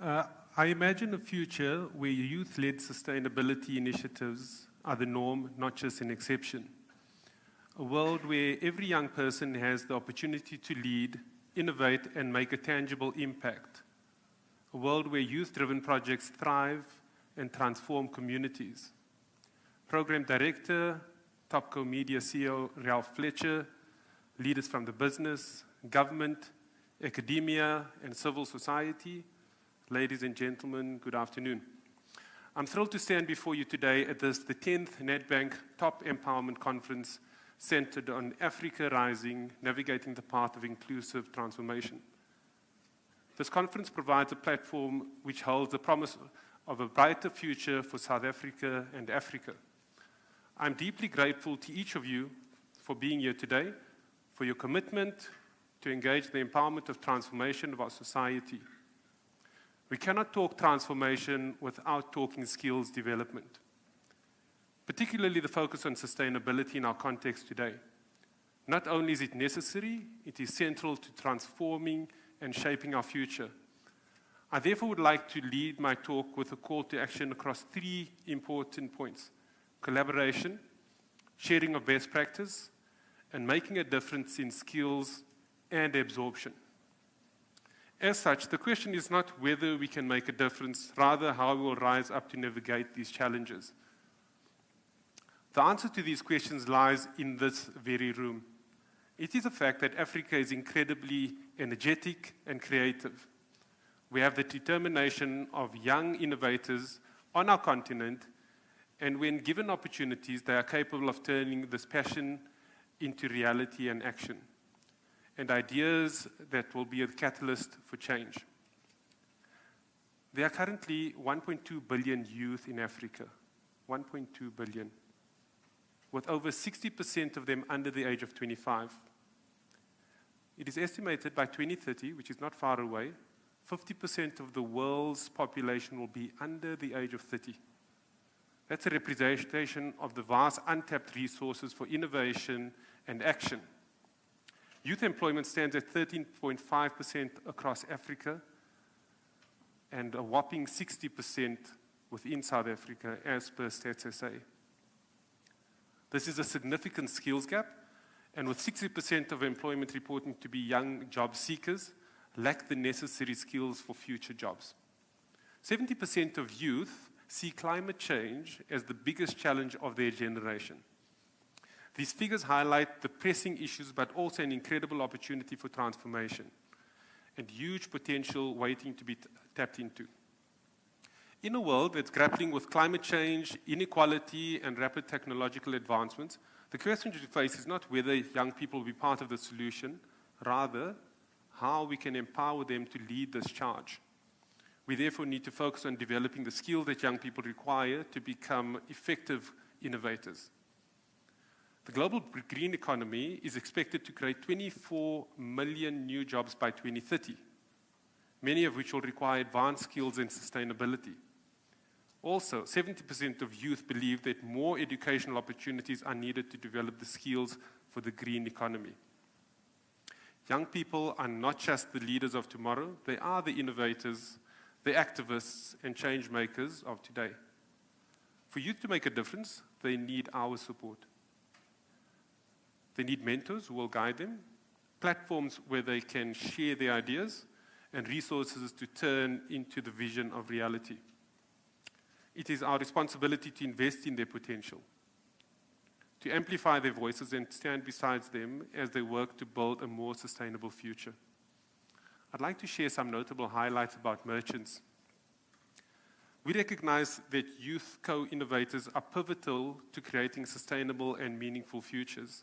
I imagine a future where youth-led sustainability initiatives are the norm, not just an exception. A world where every young person has the opportunity to lead, innovate, and make a tangible impact. A world where youth-driven projects thrive and transform communities. Program Director, Topco Media CEO Ralph Fletcher, leaders from the business, government, academia, and civil society. Ladies and gentlemen, good afternoon. I'm thrilled to stand before you today at the 10th Nedbank Top Empowerment Conference centered on Africa Rising, navigating the path of inclusive transformation. This conference provides a platform which holds the promise of a brighter future for South Africa and Africa. I'm deeply grateful to each of you for being here today, for your commitment to engage the empowerment of transformation of our society. We cannot talk transformation without talking skills development, particularly the focus on sustainability in our context today. Not only is it necessary, it is central to transforming and shaping our future. I therefore would like to lead my talk with a call to action across 3 important points: collaboration, sharing of best practice, and making a difference in skills and absorption. As such, the question is not whether we can make a difference, rather how we will rise up to navigate these challenges. The answer to these questions lies in this very room. It is a fact that Africa is incredibly energetic and creative. We have the determination of young innovators on our continent, and when given opportunities, they are capable of turning this passion into reality and action, and ideas that will be a catalyst for change. There are currently 1.2 billion youth in Africa, 1.2 billion, with over 60% of them under the age of 25. It is estimated by 2030, which is not far away, 50% of the world's population will be under the age of 30. That's a representation of the vast untapped resources for innovation and action. Youth employment stands at 13.5% across Africa and a whopping 60% within South Africa, as per Stats SA. This is a significant skills gap, and with 60% of employment reporting to be young job seekers, lack the necessary skills for future jobs. 70% of youth see climate change as the biggest challenge of their generation. These figures highlight the pressing issues, but also an incredible opportunity for transformation and huge potential waiting to be tapped into. In a world that's grappling with climate change, inequality, and rapid technological advancements, the question to face is not whether young people will be part of the solution, rather, how we can empower them to lead this charge. We therefore need to focus on developing the skills that young people require to become effective innovators. The global green economy is expected to create 24 million new jobs by 2030, many of which will require advanced skills and sustainability. Also, 70% of youth believe that more educational opportunities are needed to develop the skills for the green economy. Young people are not just the leaders of tomorrow, they are the innovators, the activists, and change makers of today. For youth to make a difference, they need our support. They need mentors who will guide them, platforms where they can share their ideas, and resources to turn into the vision of reality. It is our responsibility to invest in their potential, to amplify their voices and stand beside them as they work to build a more sustainable future. I'd like to share some notable highlights about merchants. We recognize that youth co-innovators are pivotal to creating sustainable and meaningful futures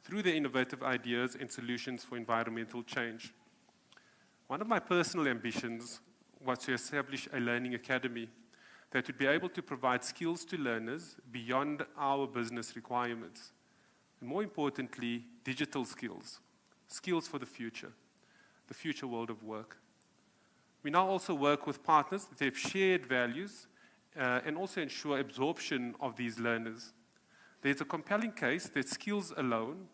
through their innovative ideas and solutions for environmental change. One of my personal ambitions was to establish a learning academy that would be able to provide skills to learners beyond our business requirements. And more importantly, digital skills, skills for the future world of work. We now also work with partners that have shared values and also ensure absorption of these learners. There's a compelling case that skills alone,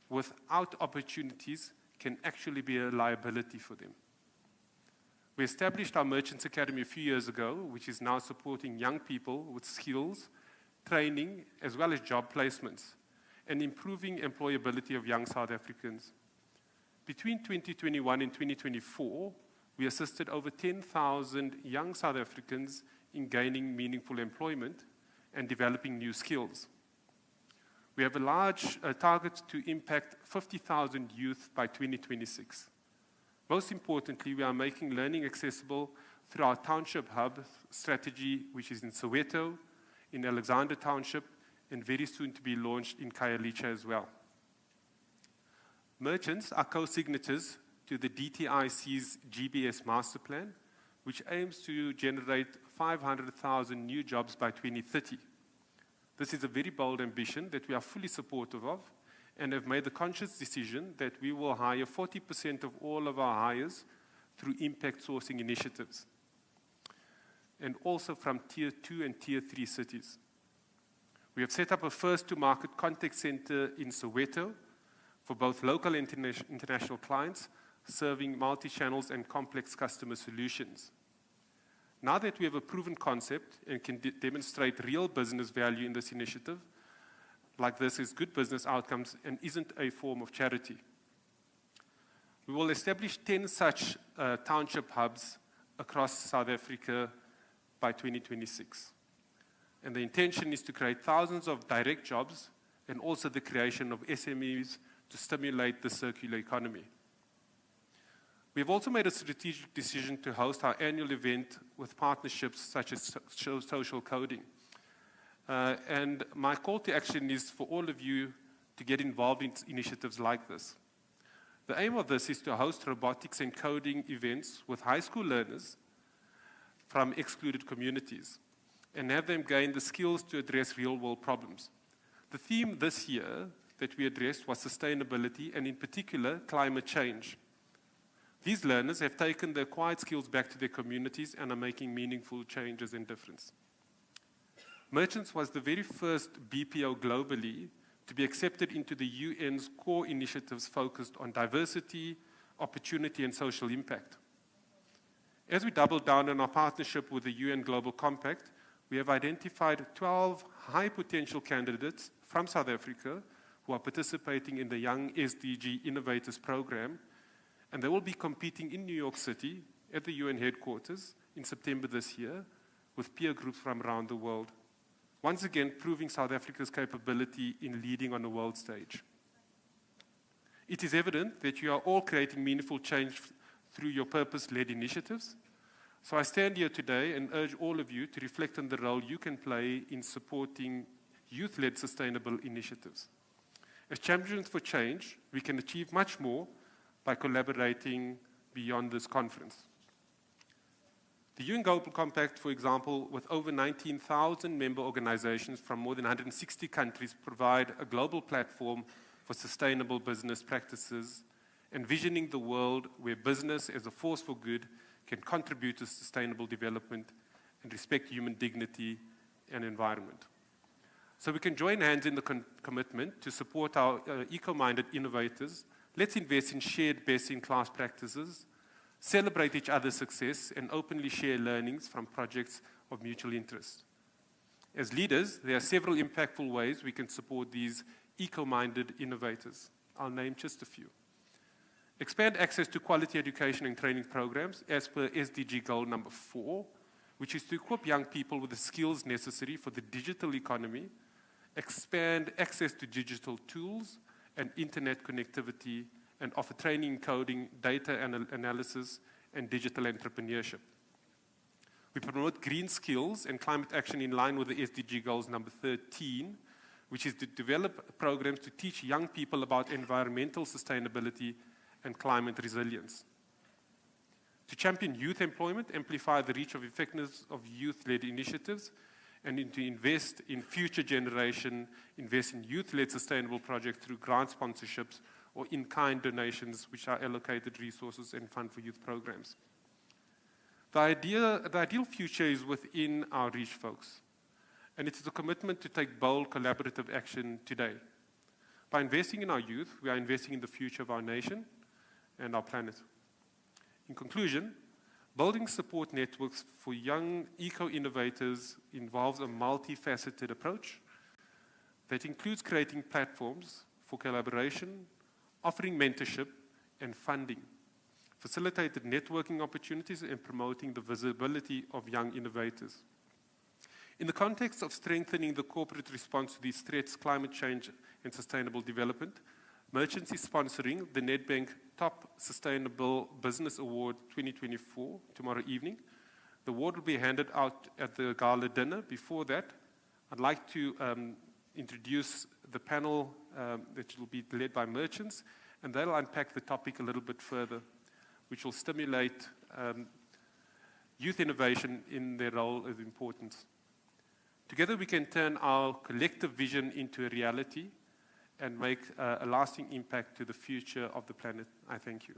without opportunities, can actually be a liability for them. We established our Merchants Academy a few years ago, which is now supporting young people with skills, training, as well as job placements, and improving employability of young South Africans. Between 2021 and 2024, we assisted over 10,000 young South Africans in gaining meaningful employment and developing new skills. We have a large target to impact 50,000 youth by 2026. Most importantly, we are making learning accessible through our Township Hub strategy, which is in Soweto, in Alexander Township, and very soon to be launched in Khayelitsha as well. Merchants are co-signatories to the DTIC's GBS Master Plan, which aims to generate 500,000 new jobs by 2030. This is a very bold ambition that we are fully supportive of, and have made the conscious decision that we will hire 40% of all of our hires through impact sourcing initiatives, and also from Tier 2 and Tier 3 cities. We have set up a first-to-market contact center in Soweto for both local and international clients, serving multi-channels and complex customer solutions. Now that we have a proven concept and can demonstrate real business value in this initiative, like this is good business outcomes and isn't a form of charity. We will establish 10 such township hubs across South Africa by 2026. And the intention is to create thousands of direct jobs and also the creation of SMEs to stimulate the circular economy. We have also made a strategic decision to host our annual event with partnerships such as social coding. And my call to action is for all of you to get involved in initiatives like this. The aim of this is to host robotics and coding events with high school learners from excluded communities and have them gain the skills to address real-world problems. The theme this year that we addressed was sustainability and in particular climate change. These learners have taken the acquired skills back to their communities and are making meaningful changes and difference. Merchants was the very first BPO globally to be accepted into the UN's core initiatives focused on diversity, opportunity, and social impact. As we double down on our partnership with the UN Global Compact, we have identified 12 high-potential candidates from South Africa who are participating in the Young SDG Innovators Program, and they will be competing in New York City at the UN headquarters in September this year with peer groups from around the world, once again proving South Africa's capability in leading on the world stage. It is evident that you are all creating meaningful change through your purpose-led initiatives. So I stand here today and urge all of you to reflect on the role you can play in supporting youth-led sustainable initiatives. As champions for change, we can achieve much more by collaborating beyond this conference. The UN Global Compact, for example, with over 19,000 member organizations from more than 160 countries, provide a global platform for sustainable business practices, envisioning the world where business as a force for good can contribute to sustainable development and respect human dignity and environment. So we can join hands in the commitment to support our eco-minded innovators. Let's invest in shared best-in-class practices, celebrate each other's success, and openly share learnings from projects of mutual interest. As leaders, there are several impactful ways we can support these eco-minded innovators. I'll name just a few. Expand access to quality education and training programs as per SDG goal number 4, which is to equip young people with the skills necessary for the digital economy, expand access to digital tools and internet connectivity, and offer training in coding, data analysis, and digital entrepreneurship. We promote green skills and climate action in line with the SDG goals number 13, which is to develop programs to teach young people about environmental sustainability and climate resilience. To champion youth employment, amplify the reach of effectiveness of youth-led initiatives, and to invest in future generation, invest in youth-led sustainable projects through grant sponsorships or in-kind donations, which are allocated resources and fund for youth programs. The ideal future is within our reach, folks, and it is a commitment to take bold collaborative action today. By investing in our youth, we are investing in the future of our nation and our planet. In conclusion, Building support networks for young eco-innovators involves a multifaceted approach that includes creating platforms for collaboration, offering mentorship and funding, facilitated networking opportunities, and promoting the visibility of young innovators. In the context of strengthening the corporate response to these threats, climate change and sustainable development, Merchants is sponsoring the Nedbank Top Sustainable Business Award 2024 tomorrow evening. The award will be handed out at the gala dinner. Before that, I'd like to introduce the panel that will be led by merchants, and they'll unpack the topic a little bit further, which will stimulate youth innovation in their role of importance. Together we can turn our collective vision into a reality and make a lasting impact to the future of the planet. I thank you.